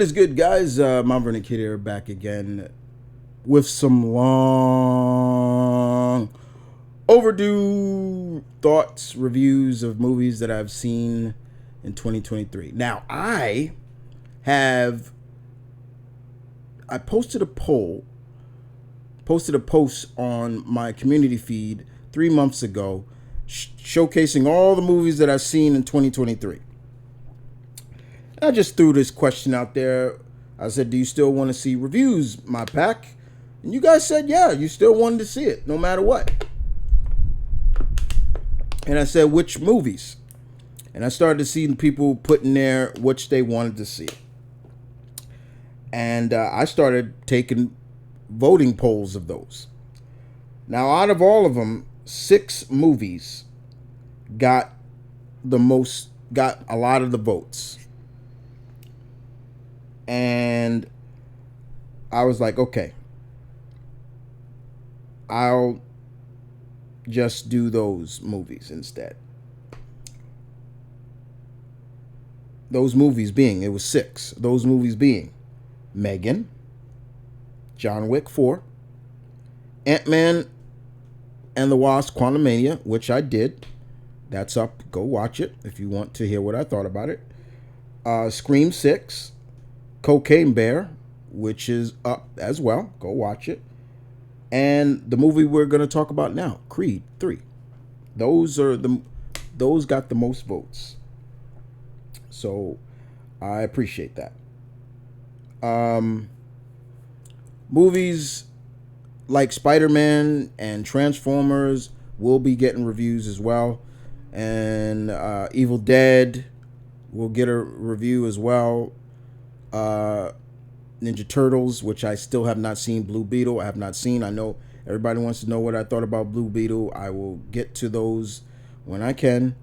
What is good, guys? M.V.K here, back again with some long overdue thoughts, reviews of movies that I've seen in 2023. Now, I posted a post on my community feed 3 months ago, showcasing all the movies that I've seen in 2023. I just threw this question out there. I said, do you still want to see reviews, my pack? And you guys said, yeah, you still wanted to see it, no matter what. And I said, which movies? And I started to see people put in there which they wanted to see. And I started taking voting polls of those. Now, out of all of them, 6 movies got a lot of the votes. And I was like, okay, I'll just do those movies instead. Those movies being, it was 6. Those movies being Megan, John Wick 4, Ant-Man and the Wasp: Quantumania, which I did. That's up. Go watch it if you want to hear what I thought about it. Scream 6, Cocaine Bear, which is up as well. Go watch it. And the movie we're going to talk about now, Creed 3. Those got the most votes. So I appreciate that. Movies like Spider-Man and Transformers will be getting reviews as well. And Evil Dead will get a review as well. Ninja Turtles, which I still have not seen. Blue Beetle, I have not seen. I know everybody wants to know what I thought about Blue Beetle. I will get to those when I can.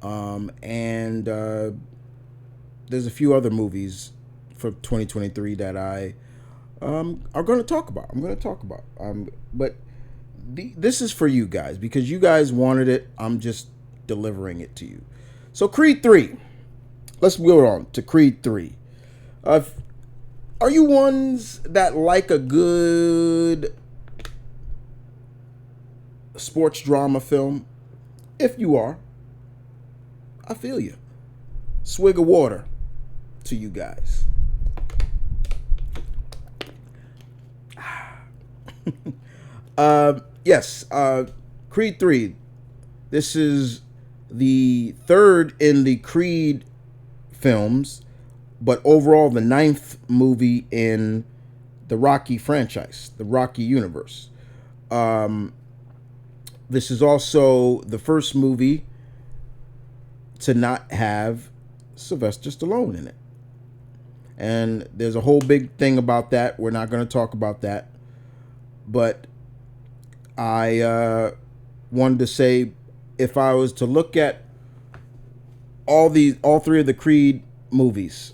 And there's a few other movies for 2023 that I are going to talk about. But this is for you guys because you guys wanted it. I'm just delivering it to you. So Creed 3. Let's go on to Creed 3. Are you ones that like a good sports drama film? If you are, I feel you. Swig of water to you guys. Yes, Creed 3. This is the third in the Creed films, but overall the 9th movie in the Rocky franchise, the Rocky universe. This is also the first movie to not have Sylvester Stallone in it. And there's a whole big thing about that. We're not going to talk about that. But I wanted to say, if I was to look at all 3 of the Creed movies,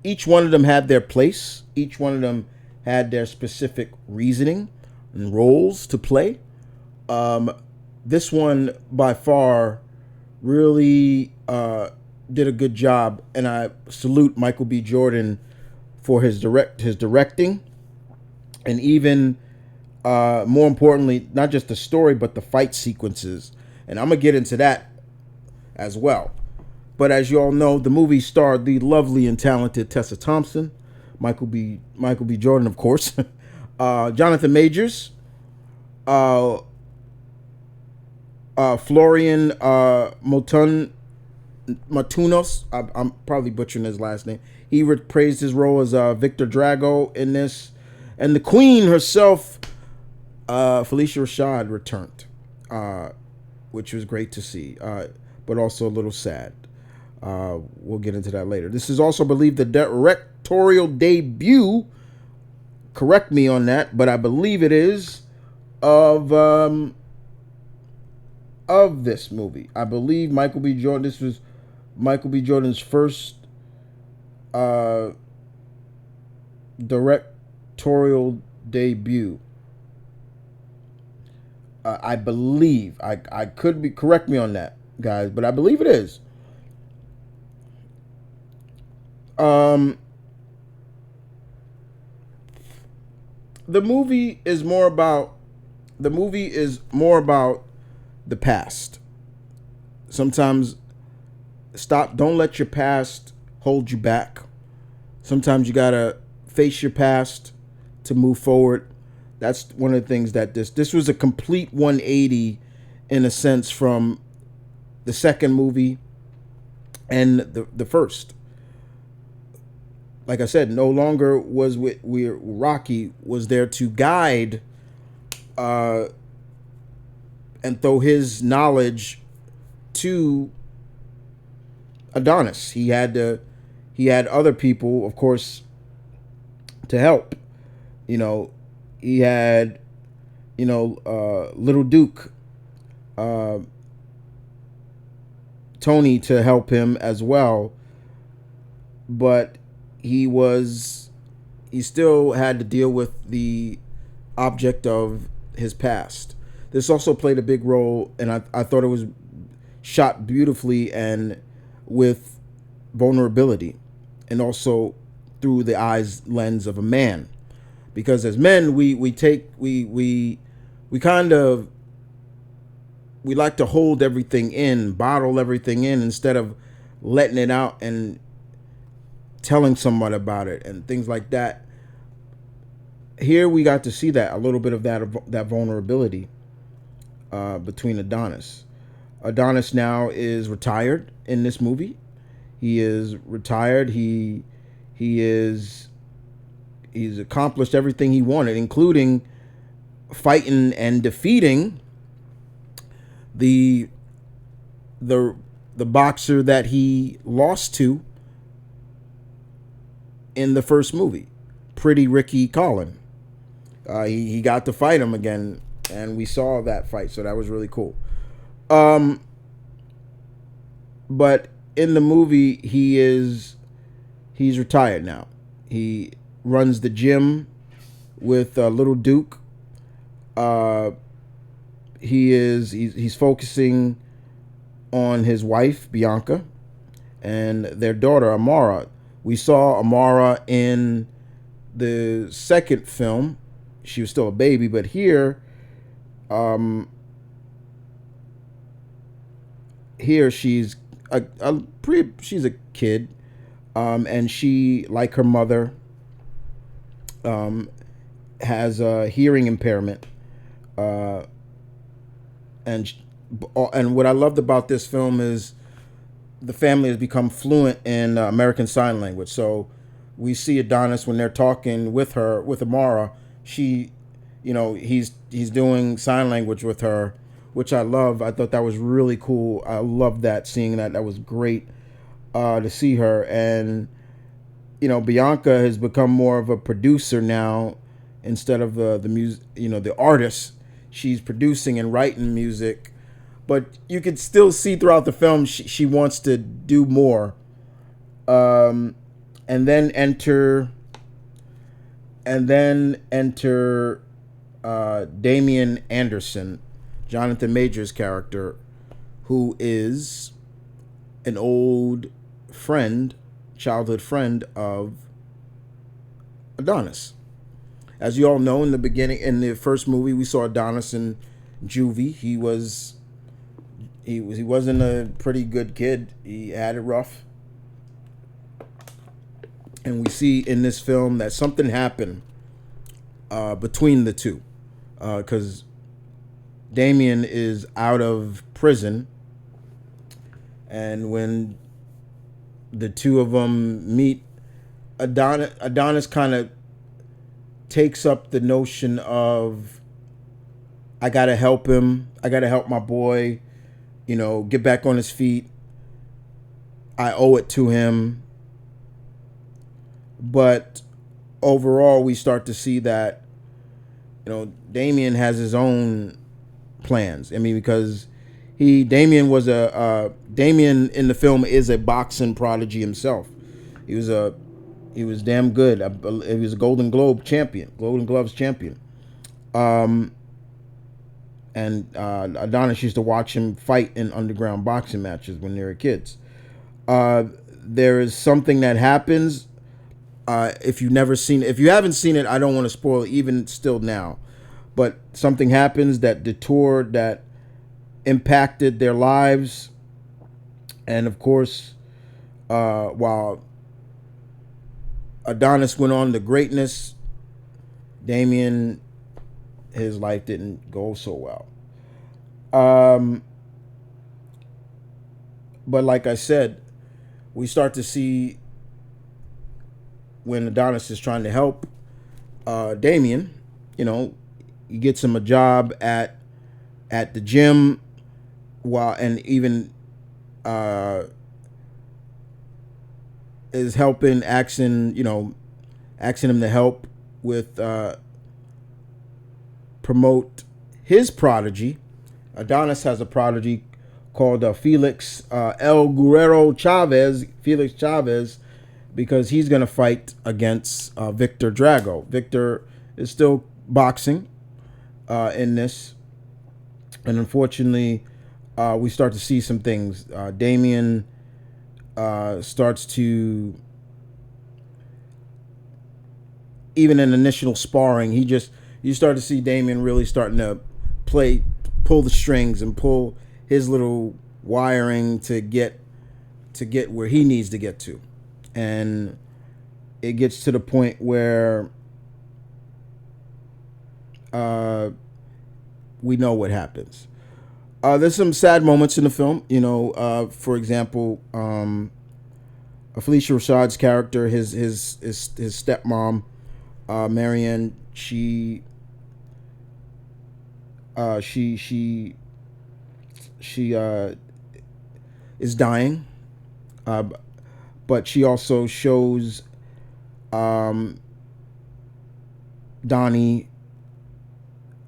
each one of them had their place. Each one of them had their specific reasoning and roles to play. This one, by far, really did a good job, and I salute Michael B. Jordan for his directing, and even more importantly, not just the story, but the fight sequences. And I'm gonna get into that as well. But as you all know, the movie starred the lovely and talented Tessa Thompson, Michael B. Jordan, of course, Jonathan Majors, Florian Matunos. I'm probably butchering his last name. He praised his role as Victor Drago in this, and the Queen herself, Felicia Rashad, returned, which was great to see, but also a little sad. We'll get into that later. This is also believed the directorial debut, correct me on that, but I believe it is, of this movie. I believe Michael B. Jordan, this was Michael B. Jordan's first directorial debut. I believe, I could be, correct me on that, guys, but I believe it is. Um, the movie is more about the movie is more about the past. Sometimes stop. Don't let your past hold you back. Sometimes you gotta face your past to move forward. That's one of the things that this was a complete 180 in a sense from the second movie and the first. Like I said, no longer was we Rocky was there to guide uh, and throw his knowledge to Adonis. He had other people, of course, to help. You know, he had Little Duke, uh, Tony to help him as well, but he was he still had to deal with the object of his past. This also played a big role, and I thought it was shot beautifully and with vulnerability, and also through the eyes lens of a man. Because as men, we kind of we like to hold everything in, bottle everything in instead of letting it out and telling someone about it and things like that. Here we got to see that a little bit of that vulnerability between Adonis. Adonis now is retired in this movie. He is retired. He's accomplished everything he wanted, including fighting and defeating the the the boxer that he lost to in the first movie, Pretty Ricky Collin. He got to fight him again, and we saw that fight, so that was really cool. Um, but in the movie, he's retired now. He runs the gym with Little Duke. Uh, he's focusing on his wife Bianca and their daughter Amara. We saw Amara in the second film. She was still a baby, but here, here she's a kid, and she, like her mother, um, has a hearing impairment, uh, and and what I loved about this film is the family has become fluent in American Sign Language. So we see Adonis when they're talking with her, with Amara. She, he's doing sign language with her, which I love. I thought that was really cool. I love that, seeing that. That was great to see her. And Bianca has become more of a producer now instead of the music. The artist. She's producing and writing music, but you can still see throughout the film she wants to do more. And then enter Damian Anderson, Jonathan Major's character, who is an old friend, childhood friend of Adonis. As you all know, in the first movie, we saw Adonis in juvie. He wasn't a pretty good kid. He had it rough. And we see in this film that something happened between the two, because Damien is out of prison, and when the two of them meet, Adonis kind of takes up the notion of, I gotta help him. I gotta help my boy, get back on his feet. I owe it to him. But overall, we start to see that, Damien has his own plans. I mean, because Damien in the film is a boxing prodigy himself. He was damn good. He was a Golden Gloves champion. And Adonis used to watch him fight in underground boxing matches when they were kids. there is something that happens. If you've never seen it, if you haven't seen it, I don't want to spoil it, even still now. But something happens that detoured, that impacted their lives. And of course, while Adonis went on to greatness, Damien, his life didn't go so well. Um, but like I said, we start to see when Adonis is trying to help Damien, you know, he gets him a job at the gym, while and even uh, is helping, asking him to help with promote his prodigy. Adonis has a prodigy called Felix El Guerrero Chavez, Felix Chavez, because he's going to fight against Victor Drago. Victor is still boxing in this, and unfortunately, we start to see some things. Damien starts to, even in initial sparring, you start to see Damien really starting to pull the strings and pull his little wiring to get where he needs to get to. And it gets to the point where we know what happens. There's some sad moments in the film. For example, Felicia Rashad's character, his stepmom, Marianne, she is dying, but she also shows Donnie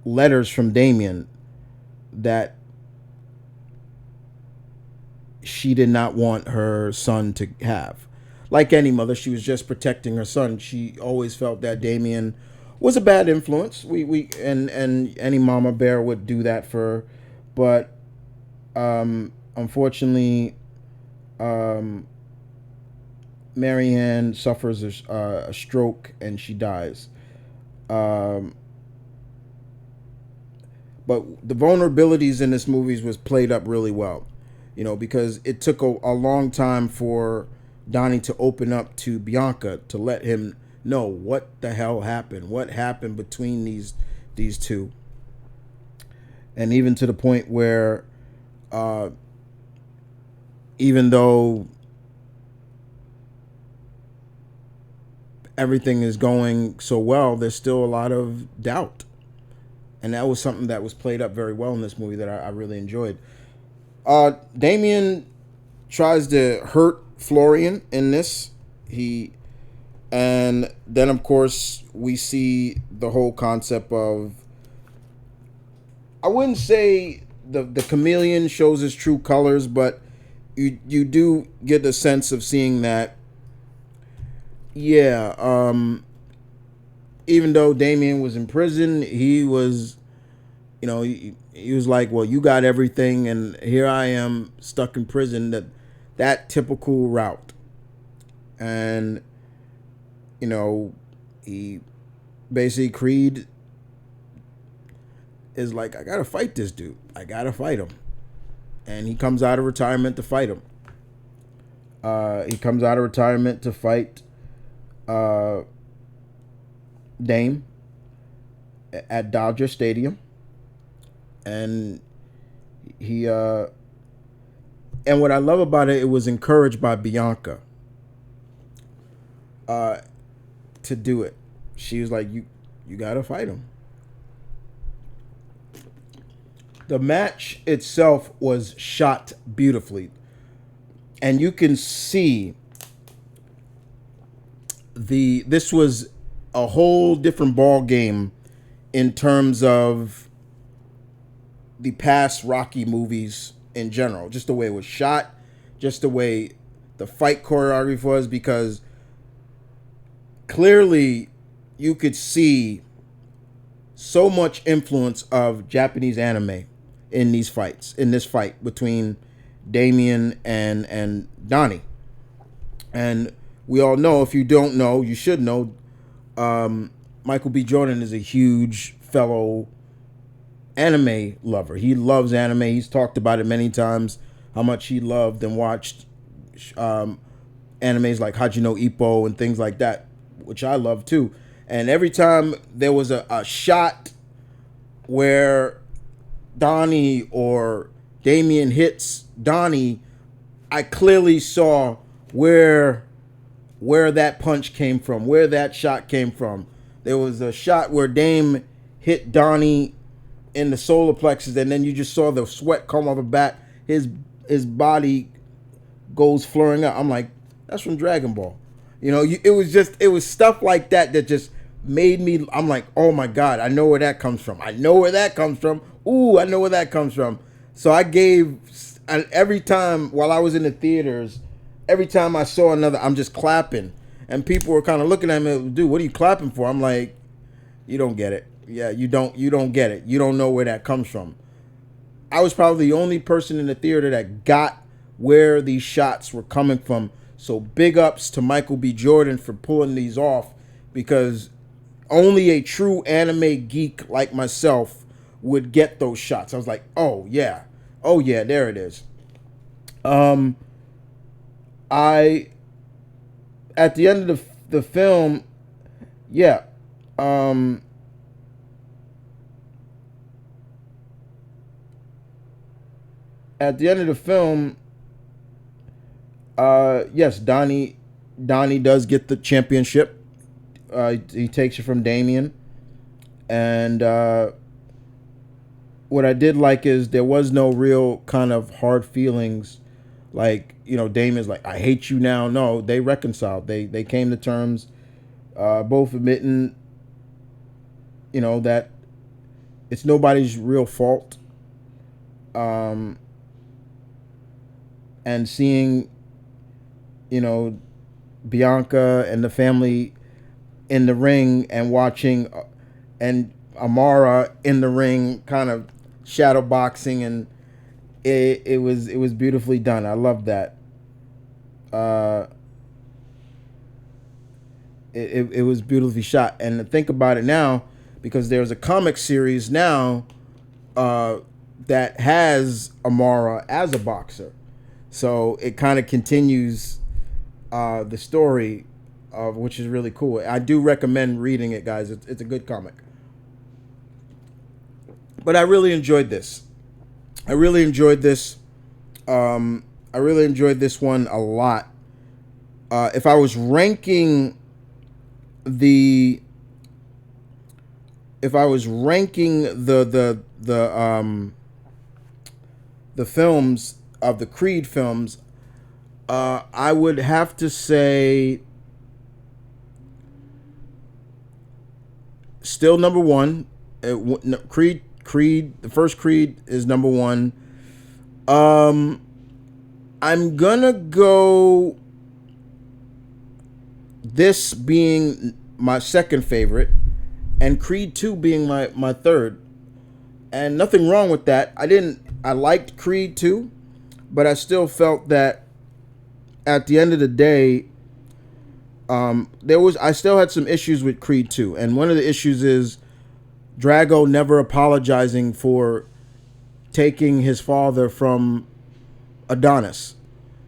letters from Damien that she did not want her son to have. Like any mother, she was just protecting her son. She always felt that Damien was a bad influence. And any mama bear would do that for her, but unfortunately, Marianne suffers a stroke and she dies. But the vulnerabilities in this movie was played up really well, because it took a long time for Donnie to open up to Bianca, to let him know what the hell happened, what happened between these two. And even to the point where even though everything is going so well, there's still a lot of doubt. And that was something that was played up very well in this movie that I really enjoyed. Damien tries to hurt Florian in this. And then of course we see the whole concept of, I wouldn't say the chameleon shows his true colors, but you do get the sense of seeing that, even though Damien was in prison, he was, he was like, well, you got everything, and here I am stuck in prison. That typical route. And, he basically, Creed is like, I gotta fight this dude. I gotta fight him. And he comes out of retirement to fight him. He comes out of retirement to fight Dame at Dodger Stadium. And and what I love about it, it was encouraged by Bianca to do it. She was like, you gotta fight him. The match itself was shot beautifully, and you can see this was a whole different ball game in terms of the past Rocky movies in general. Just the way it was shot, just the way the fight choreography was, because clearly you could see so much influence of Japanese anime in these fights, in this fight between Damien and Donnie. And we all know, if you don't know, you should know, Michael B. Jordan is a huge fellow anime lover. He loves anime. He's talked about it many times, how much he loved and watched um, animes like Hajime no Ippo and things like that, which I love too. And every time there was a shot where Donnie or Damien hits Donnie, I clearly saw where that punch came from, where that shot came from. There was a shot where Dame hit Donnie in the solar plexus, and then you just saw the sweat come off the back. His body goes flowing up. I'm like, that's from Dragon Ball. It was stuff like that that just made me. I'm like, oh my god, I know where that comes from. I know where that comes from. Ooh, I know where that comes from. So I gave, and every time while I was in the theaters, every time I saw another, I'm just clapping, and people were kind of looking at me, dude, what are you clapping for? I'm like, you don't get it. Yeah, you don't get it. You don't know where that comes from. I was probably the only person in the theater that got where these shots were coming from. So big ups to Michael B. Jordan for pulling these off, because only a true anime geek like myself would get those shots. I was like, oh yeah, there it is. I At the end of the film, yeah, at the end of the film, yes, Donnie does get the championship. He takes it from Damien, and what I did like is there was no real kind of hard feelings, like Damien's like, I hate you now. No, they reconciled. They came to terms, both admitting, that it's nobody's real fault. And seeing, Bianca and the family in the ring, and watching and Amara in the ring, kind of shadow boxing, and it was beautifully done. I love that. Uh, it was beautifully shot. And to think about it now, because there's a comic series now that has Amara as a boxer, so it kind of continues the story of, which is really cool. I do recommend reading it, guys. It's a good comic. But I really enjoyed this. I really enjoyed this. I really enjoyed this one a lot. If I was ranking the the films of the Creed films, I would have to say still number one. Creed, the first Creed is number one. I'm gonna go this being my second favorite, and Creed 2 being my third. And nothing wrong with that. I liked Creed 2, but I still felt that at the end of the day, I still had some issues with Creed 2. And one of the issues is Drago never apologizing for taking his father from Adonis.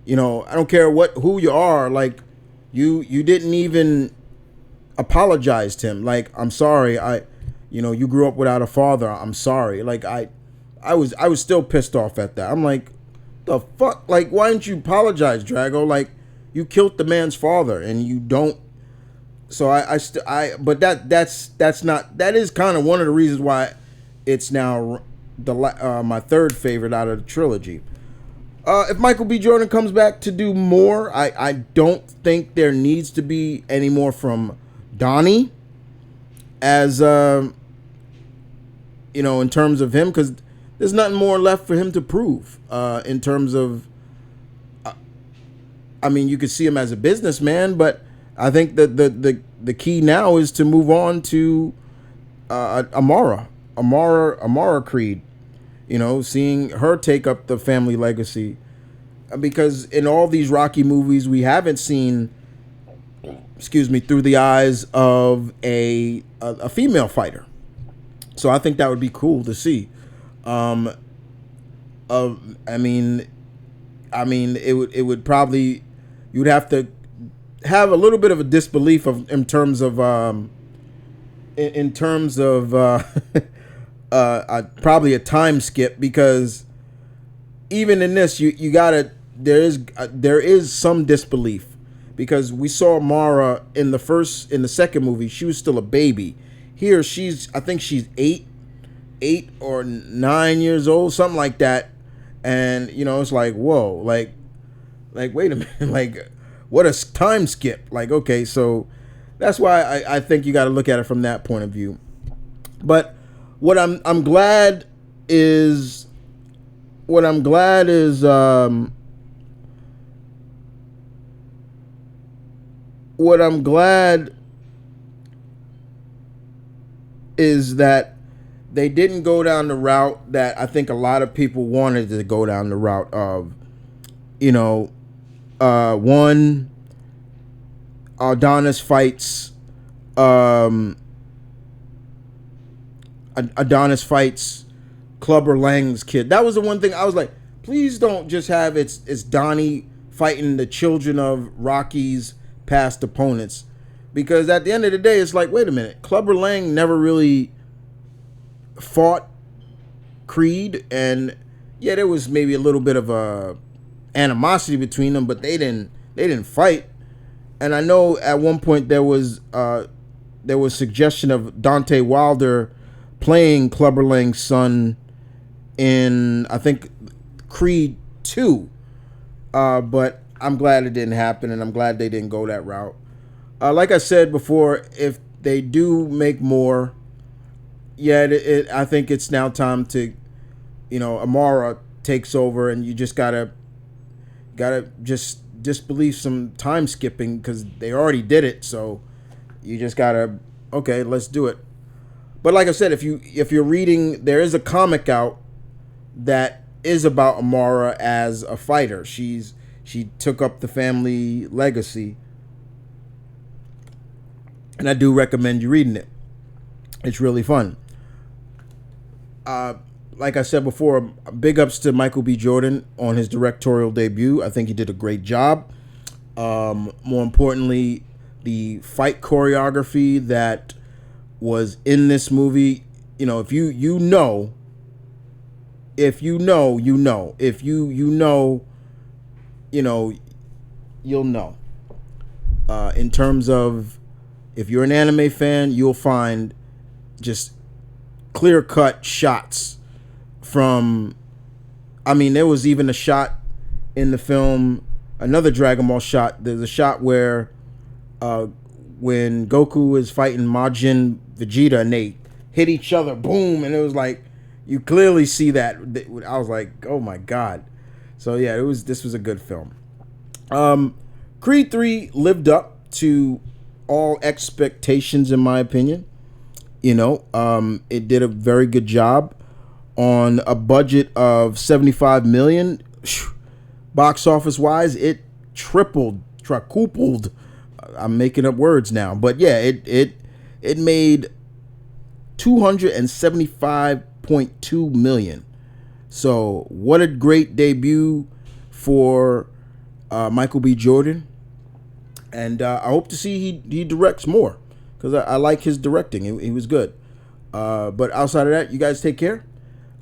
I don't care who you are, like you didn't even apologize to him. Like, I'm sorry, you grew up without a father. I'm sorry. Like, I was still pissed off at that. I'm like, the fuck? Like, why didn't you apologize, Drago? Like, you killed the man's father and you don't. So but that is kind of one of the reasons why it's now my third favorite out of the trilogy. If Michael B. Jordan comes back to do more, I don't think there needs to be any more from Donnie, as in terms of him, because there's nothing more left for him to prove. In terms of, you could see him as a businessman, but I think that the key now is to move on to Amara Creed. Seeing her take up the family legacy. because in all these Rocky movies, we haven't seen, excuse me, through the eyes of a female fighter. So I think that would be cool to see. Um, I mean, it would probably, you would have to have a little bit of a disbelief of in terms of in terms of probably a time skip, because even in this you gotta, there is some disbelief, because we saw Mara in the second movie, she was still a baby. Here I think she's 8 or 9 years old, something like that. And it's like, whoa, like wait a minute, like what a time skip. Like, okay, so that's why I think you got to look at it from that point of view. But what I'm glad is what I'm glad is what I'm glad is that they didn't go down the route that I think a lot of people wanted to go down, the route of, one, Adonis fights, Clubber Lang's kid. That was the one thing I was like, please don't just have it's Donnie fighting the children of Rocky's past opponents, because at the end of the day, it's like, wait a minute, Clubber Lang never really fought Creed, and yeah, there was maybe a little bit of a animosity between them, but they didn't fight. And I know at one point there was suggestion of Dante Wilder playing Clubber Lang's son in, I think, Creed 2, but I'm glad it didn't happen, and I'm glad they didn't go that route. Like I said before, if they do make more, yeah, I think it's now time to, Amara takes over, and you just gotta just disbelieve some time skipping, because they already did it. So you just gotta, okay, let's do it. But like I said, if you're reading, there is a comic out that is about Amara as a fighter. She took up the family legacy, and I do recommend you reading it. It's really fun. Like I said before, big ups to Michael B. Jordan on his directorial debut. I think he did a great job. More importantly, the fight choreography that was in this movie. If you know, you'll know. In terms of, if you're an anime fan, you'll find just clear-cut shots from, there was even a shot in the film, another Dragon Ball shot. There's a shot where when Goku is fighting Majin Vegeta and they hit each other, boom, and it was like, you clearly see that. I was like, oh my God. So yeah, this was a good film. Creed 3 lived up to all expectations, in my opinion. It did a very good job on a budget of $75 million. Box office wise, it quadrupled. I'm making up words now, but yeah, it made $275.2 million. So what a great debut for Michael B. Jordan, and I hope to see he directs more, because I like his directing. He was good. But outside of that, you guys take care.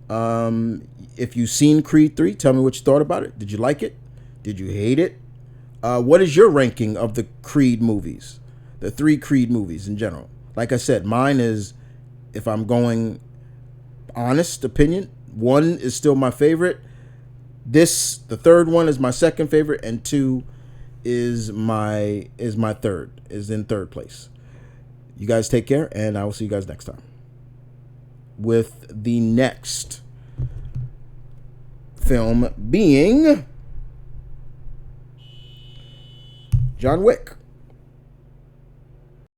If you've seen Creed 3, tell me what you thought about it. Did you like it? Did you hate it? What is your ranking of the Creed movies? The 3 Creed movies in general. Like I said, mine is, if I'm going honest opinion, 1 is still my favorite. The third one is my second favorite, and 2 is my third, is in third place. You guys take care, and I will see you guys next time with the next film being John Wick.